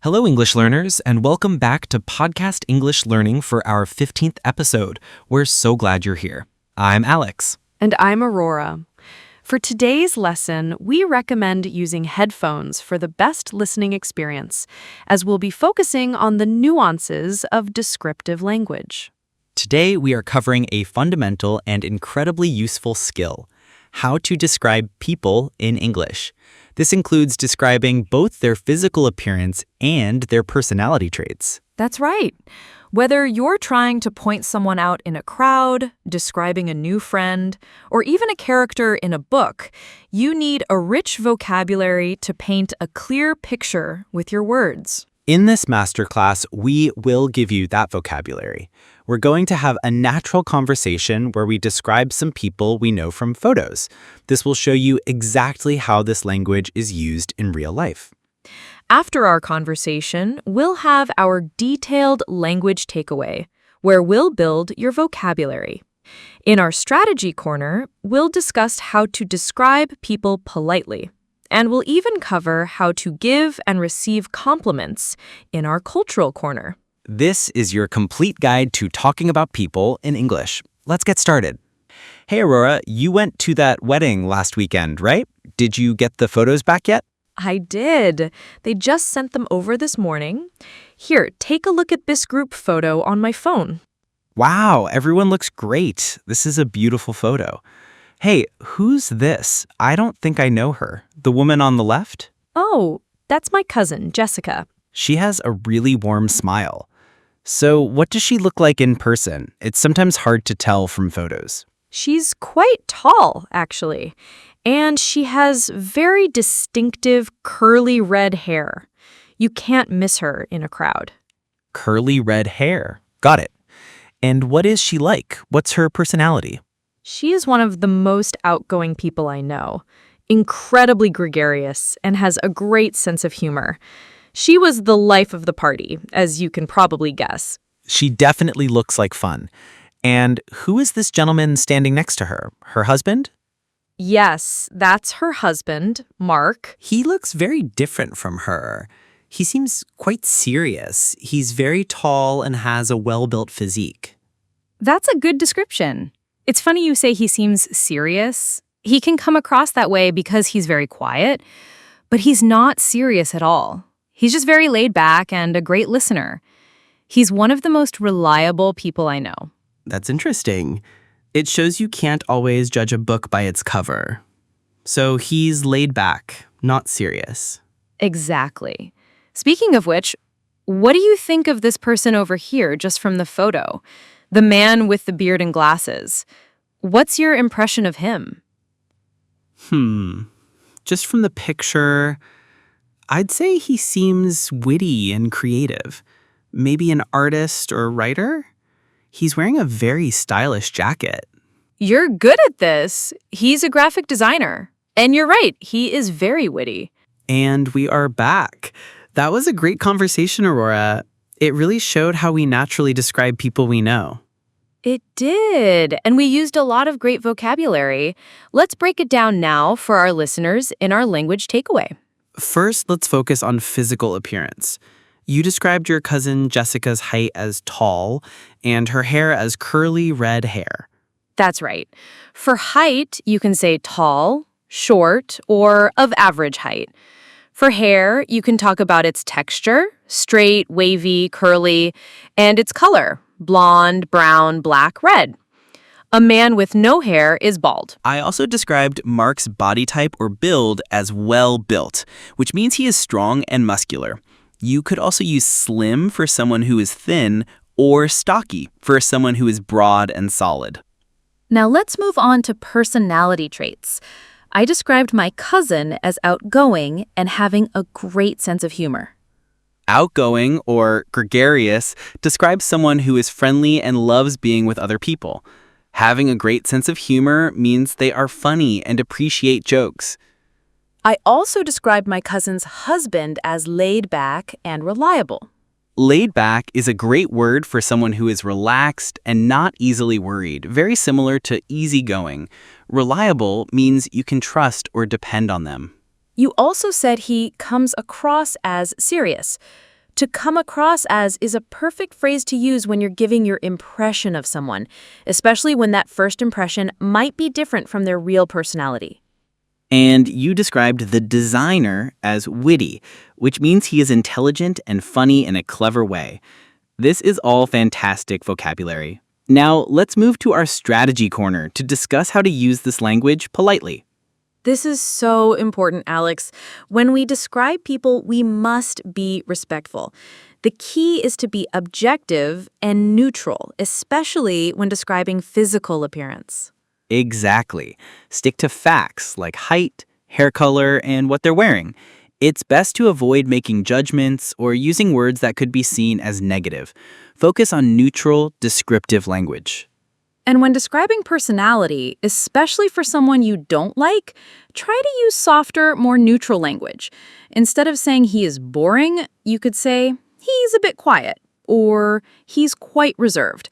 Hello, English learners, and welcome back to Podcast English Learning for our 15th episode. We're so glad you're here. I'm Alex. And I'm Aurora. For today's lesson, we recommend using headphones for the best listening experience, as we'll be focusing on the nuances of descriptive language. Today, we are covering a fundamental and incredibly useful skill: how to describe people in English. This includes describing both their physical appearance and their personality traits. That's right. Whether you're trying to point someone out in a crowd, describing a new friend, or even a character in a book, you need a rich vocabulary to paint a clear picture with your words. In this masterclass, we will give you that vocabulary. We're going to have a natural conversation where we describe some people we know from photos. This will show you exactly how this language is used in real life. After our conversation, we'll have our detailed language takeaway, where we'll build your vocabulary. In our strategy corner, we'll discuss how to describe people politely. And we'll even cover how to give and receive compliments in our cultural corner. This is your complete guide to talking about people in English. Let's get started. Hey, Aurora, you went to that wedding last weekend, right? Did you get the photos back yet? I did. They just sent them over this morning. Here, take a look at this group photo on my phone. Wow, everyone looks great. This is a beautiful photo. Hey, who's this? I don't think I know her. The woman on the left? Oh, that's my cousin, Jessica. She has a really warm smile. So what does she look like in person? It's sometimes hard to tell from photos. She's quite tall, actually. And she has very distinctive curly red hair. You can't miss her in a crowd. Curly red hair. Got it. And what is she like? What's her personality? She is one of the most outgoing people I know, incredibly gregarious, and has a great sense of humor. She was the life of the party, as you can probably guess. She definitely looks like fun. And who is this gentleman standing next to her? Her husband? Yes, that's her husband, Mark. He looks very different from her. He seems quite serious. He's very tall and has a well-built physique. That's a good description. It's funny you say he seems serious. He can come across that way because he's very quiet, but he's not serious at all. He's just very laid back and a great listener. He's one of the most reliable people I know. That's interesting. It shows you can't always judge a book by its cover. So he's laid back, not serious. Exactly. Speaking of which, what do you think of this person over here just from the photo? The man with the beard and glasses. What's your impression of him? Just from the picture, I'd say he seems witty and creative. Maybe an artist or writer? He's wearing a very stylish jacket. You're good at this. He's a graphic designer. And you're right, he is very witty. And we are back. That was a great conversation, Aurora. It really showed how we naturally describe people we know. It did, and we used a lot of great vocabulary. Let's break it down now for our listeners in our language takeaway. First, let's focus on physical appearance. You described your cousin Jessica's height as tall and her hair as curly red hair. That's right. For height, you can say tall, short, or of average height. For hair, you can talk about its texture, straight, wavy, curly, and its color, blonde, brown, black, red. A man with no hair is bald. I also described Mark's body type or build as well-built, which means he is strong and muscular. You could also use slim for someone who is thin or stocky for someone who is broad and solid. Now let's move on to personality traits. I described my cousin as outgoing and having a great sense of humor. Outgoing, or gregarious, describes someone who is friendly and loves being with other people. Having a great sense of humor means they are funny and appreciate jokes. I also described my cousin's husband as laid back and reliable. Laid back is a great word for someone who is relaxed and not easily worried, very similar to easygoing. Reliable means you can trust or depend on them. You also said he comes across as serious. To come across as is a perfect phrase to use when you're giving your impression of someone, especially when that first impression might be different from their real personality. And you described the designer as witty, which means he is intelligent and funny in a clever way. This is all fantastic vocabulary. Now, let's move to our strategy corner to discuss how to use this language politely. This is so important, Alex. When we describe people, we must be respectful. The key is to be objective and neutral, especially when describing physical appearance. Exactly. Stick to facts like height, hair color, and what they're wearing. It's best to avoid making judgments or using words that could be seen as negative. Focus on neutral, descriptive language. And when describing personality, especially for someone you don't like, try to use softer, more neutral language. Instead of saying he is boring, you could say he's a bit quiet or he's quite reserved.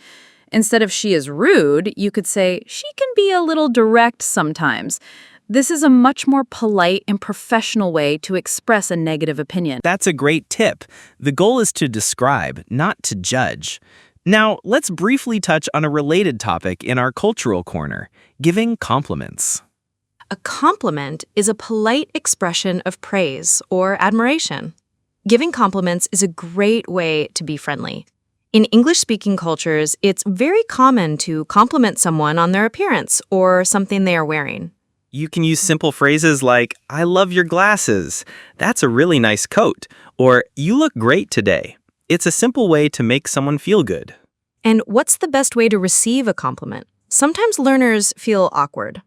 Instead of she is rude, you could say she can be a little direct sometimes. This is a much more polite and professional way to express a negative opinion. That's a great tip. The goal is to describe, not to judge. Now, let's briefly touch on a related topic in our cultural corner, giving compliments. A compliment is a polite expression of praise or admiration. Giving compliments is a great way to be friendly. In English-speaking cultures, it's very common to compliment someone on their appearance or something they are wearing. You can use simple phrases like, "I love your glasses," "That's a really nice coat," or "You look great today." It's a simple way to make someone feel good. And what's the best way to receive a compliment? Sometimes learners feel awkward.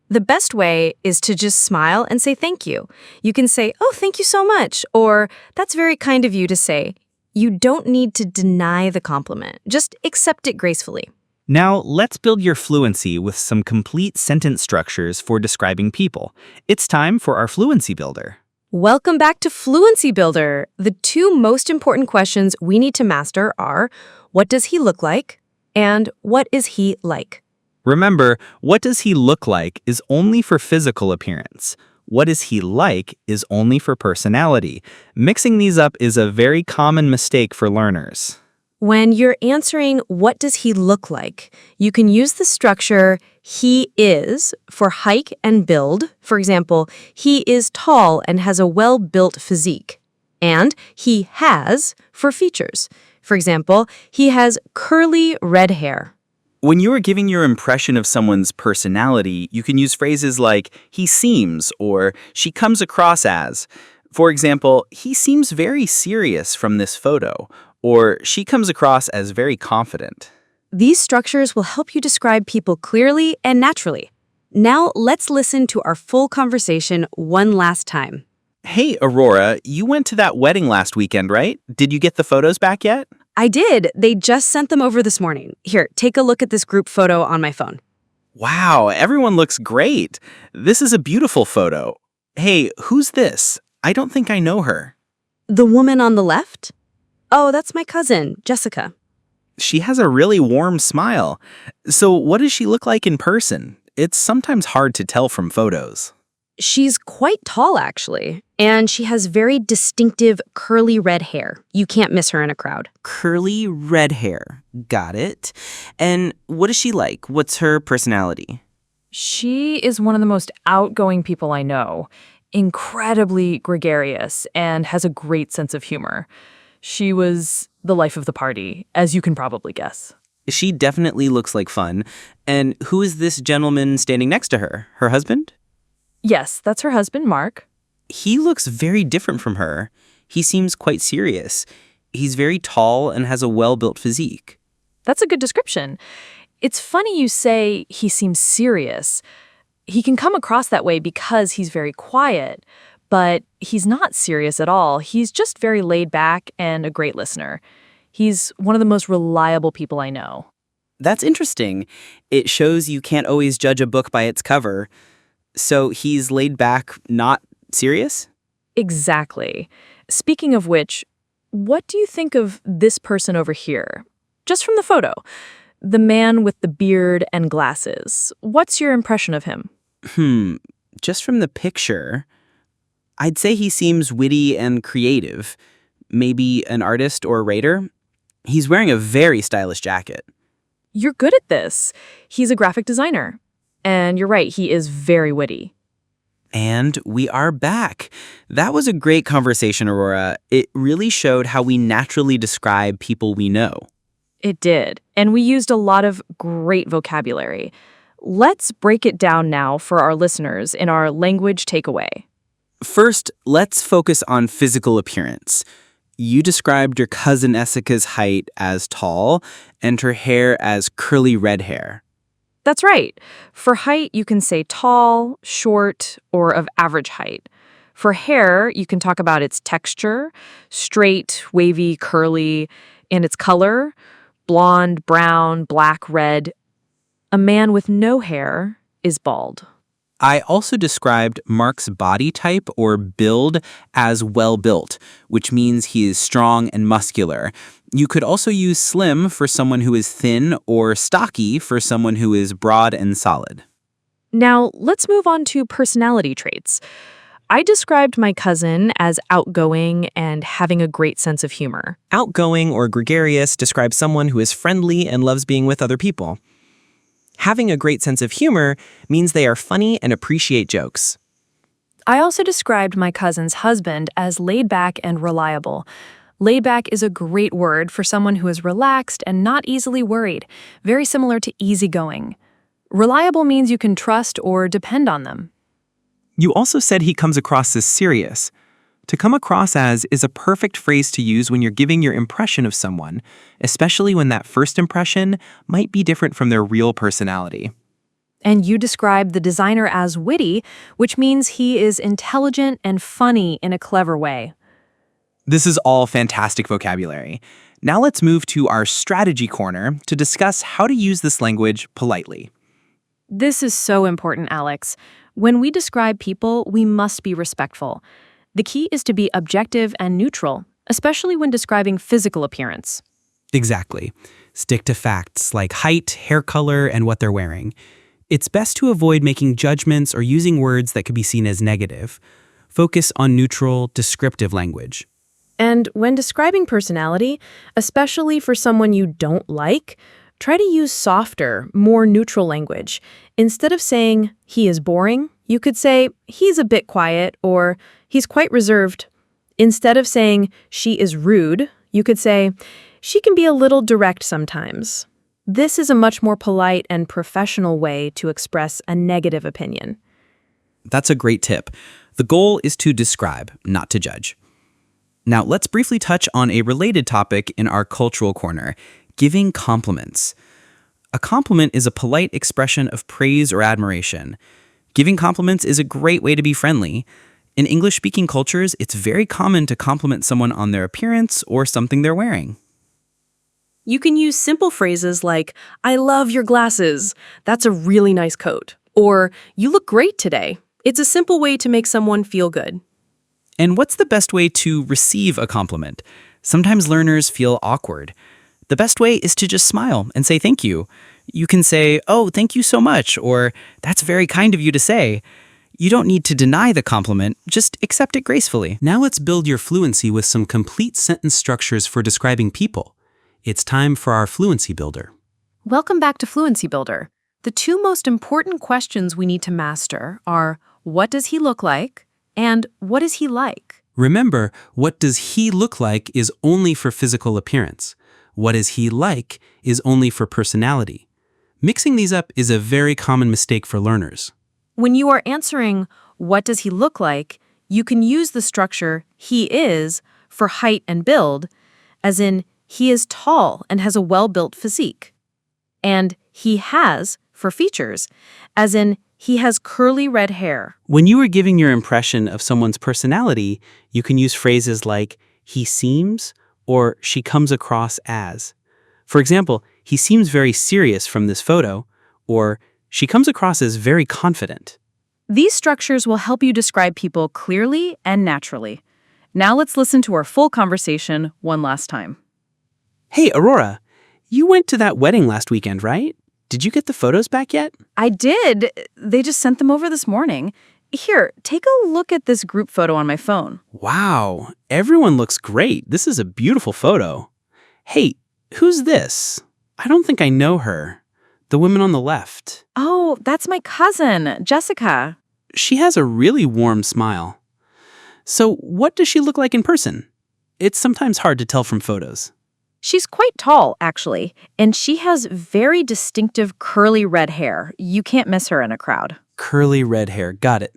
The best way is to just smile and say thank you. You can say, "Oh, thank you so much," or "That's very kind of you to say." You don't need to deny the compliment. Just accept it gracefully. Now, let's build your fluency with some complete sentence structures for describing people. It's time for our Fluency Builder. Welcome back to Fluency Builder. The two most important questions we need to master are, what does he look like? And what is he like? Remember, what does he look like is only for physical appearance. What is he like is only for personality. Mixing these up is a very common mistake for learners. When you're answering, what does he look like? You can use the structure he is for height and build. For example, he is tall and has a well-built physique. And he has for features. For example, he has curly red hair. When you are giving your impression of someone's personality, you can use phrases like, "he seems," or "she comes across as." For example, "he seems very serious from this photo," or "she comes across as very confident." These structures will help you describe people clearly and naturally. Now let's listen to our full conversation one last time. Hey, Aurora, you went to that wedding last weekend, right? Did you get the photos back yet? I did. They just sent them over this morning. Here, take a look at this group photo on my phone. Wow, everyone looks great. This is a beautiful photo. Hey, who's this? I don't think I know her. The woman on the left? Oh, that's my cousin, Jessica. She has a really warm smile. So what does she look like in person? It's sometimes hard to tell from photos. She's quite tall, actually, and she has very distinctive curly red hair. You can't miss her in a crowd. Curly red hair. Got it. And what is she like? What's her personality? She is one of the most outgoing people I know, incredibly gregarious, and has a great sense of humor. She was the life of the party, as you can probably guess. She definitely looks like fun. And who is this gentleman standing next to her? Her husband? Yes, that's her husband, Mark. He looks very different from her. He seems quite serious. He's very tall and has a well-built physique. That's a good description. It's funny you say he seems serious. He can come across that way because he's very quiet, but he's not serious at all. He's just very laid back and a great listener. He's one of the most reliable people I know. That's interesting. It shows you can't always judge a book by its cover. So he's laid back, not serious? Exactly. Speaking of which, what do you think of this person over here? Just from the photo. The man with the beard and glasses. What's your impression of him? Just from the picture, I'd say he seems witty and creative. maybe an artist or a writer. He's wearing a very stylish jacket. You're good at this. He's a graphic designer. And you're right, he is very witty. And we are back. That was a great conversation, Aurora. It really showed how we naturally describe people we know. It did. And we used a lot of great vocabulary. Let's break it down now for our listeners in our language takeaway. First, let's focus on physical appearance. You described your cousin Essica's height as tall and her hair as curly red hair. That's right. For height, you can say tall, short, or of average height. For hair, you can talk about its texture, straight, wavy, curly, and its color, blonde, brown, black, red. A man with no hair is bald. I also described Mark's body type or build as well-built, which means he is strong and muscular. You could also use slim for someone who is thin or stocky for someone who is broad and solid. Now, let's move on to personality traits. I described my cousin as outgoing and having a great sense of humor. Outgoing or gregarious describes someone who is friendly and loves being with other people. Having a great sense of humor means they are funny and appreciate jokes. I also described my cousin's husband as laid back and reliable. Laid back is a great word for someone who is relaxed and not easily worried, very similar to easygoing. Reliable means you can trust or depend on them. You also said he comes across as serious. To come across as is a perfect phrase to use when you're giving your impression of someone, especially when that first impression might be different from their real personality. And you described the designer as witty, which means he is intelligent and funny in a clever way. This is all fantastic vocabulary. Now let's move to our strategy corner to discuss how to use this language politely. This is so important, Alex. When we describe people, we must be respectful. The key is to be objective and neutral, especially when describing physical appearance. Exactly. Stick to facts like height, hair color, and what they're wearing. It's best to avoid making judgments or using words that could be seen as negative. Focus on neutral, descriptive language. And when describing personality, especially for someone you don't like, try to use softer, more neutral language. Instead of saying, he is boring, you could say, he's a bit quiet, or he's quite reserved. Instead of saying, she is rude, you could say, she can be a little direct sometimes. This is a much more polite and professional way to express a negative opinion. That's a great tip. The goal is to describe, not to judge. Now, let's briefly touch on a related topic in our cultural corner, giving compliments. A compliment is a polite expression of praise or admiration. Giving compliments is a great way to be friendly. In English-speaking cultures, it's very common to compliment someone on their appearance or something they're wearing. You can use simple phrases like, I love your glasses. That's a really nice coat. Or, you look great today. It's a simple way to make someone feel good. And what's the best way to receive a compliment? Sometimes learners feel awkward. The best way is to just smile and say thank you. You can say, oh, thank you so much, or that's very kind of you to say. You don't need to deny the compliment, just accept it gracefully. Now let's build your fluency with some complete sentence structures for describing people. It's time for our Fluency Builder. Welcome back to Fluency Builder. The two most important questions we need to master are, what does he look like? And what is he like? Remember, what does he look like is only for physical appearance. What is he like is only for personality. Mixing these up is a very common mistake for learners. When you are answering, what does he look like, you can use the structure he is for height and build, as in, he is tall and has a well-built physique. And he has for features, as in, he has curly red hair. When you are giving your impression of someone's personality, you can use phrases like, he seems, or she comes across as. For example, he seems very serious from this photo, or she comes across as very confident. These structures will help you describe people clearly and naturally. Now let's listen to our full conversation one last time. Hey, Aurora, you went to that wedding last weekend, right? Did you get the photos back yet? I did. They just sent them over this morning. Here, take a look at this group photo on my phone. Wow, everyone looks great. This is a beautiful photo. Hey, who's this? I don't think I know her. The woman on the left. Oh, that's my cousin, Jessica. She has a really warm smile. So, what does she look like in person? It's sometimes hard to tell from photos. She's quite tall, actually, and she has very distinctive curly red hair. You can't miss her in a crowd. Curly red hair, got it.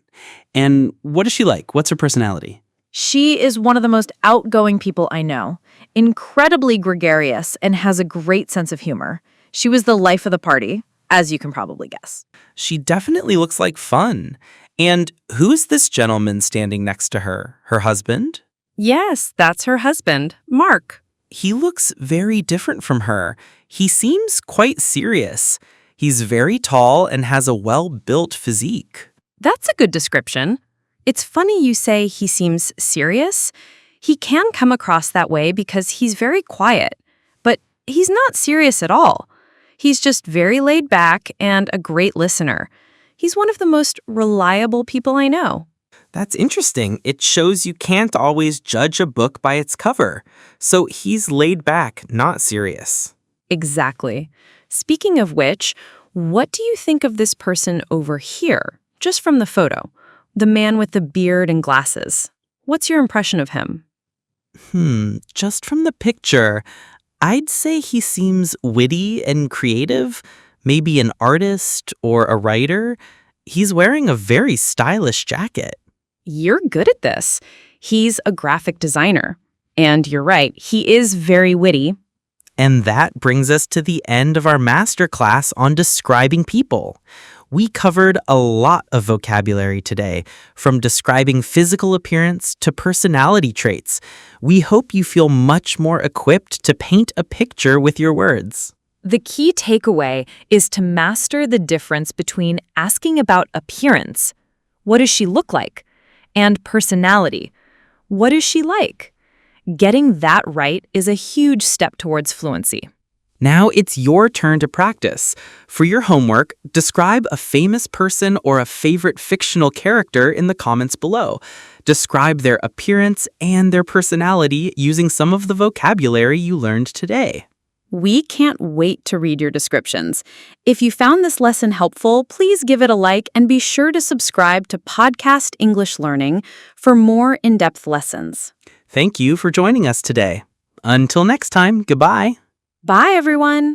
And what is she like? What's her personality? She is one of the most outgoing people I know, incredibly gregarious, and has a great sense of humor. She was the life of the party, as you can probably guess. She definitely looks like fun. And who's this gentleman standing next to her? Her husband? Yes, that's her husband, Mark. He looks very different from her. He seems quite serious. He's very tall and has a well-built physique. That's a good description. It's funny you say he seems serious. He can come across that way because he's very quiet, but he's not serious at all. He's just very laid back and a great listener. He's one of the most reliable people I know. That's interesting. It shows you can't always judge a book by its cover. So he's laid back, not serious. Exactly. Speaking of which, what do you think of this person over here, just from the photo? The man with the beard and glasses. What's your impression of him? Just from the picture, I'd say he seems witty and creative, maybe an artist or a writer. He's wearing a very stylish jacket. You're good at this. He's a graphic designer. And you're right, he is very witty. And that brings us to the end of our masterclass on describing people. We covered a lot of vocabulary today, from describing physical appearance to personality traits. We hope you feel much more equipped to paint a picture with your words. The key takeaway is to master the difference between asking about appearance, what does she look like, and personality, what is she like? Getting that right is a huge step towards fluency. Now it's your turn to practice. For your homework, describe a famous person or a favorite fictional character in the comments below. Describe their appearance and their personality using some of the vocabulary you learned today. We can't wait to read your descriptions. If you found this lesson helpful, please give it a like and be sure to subscribe to Podcast English Learning for more in-depth lessons. Thank you for joining us today. Until next time, goodbye. Bye, everyone.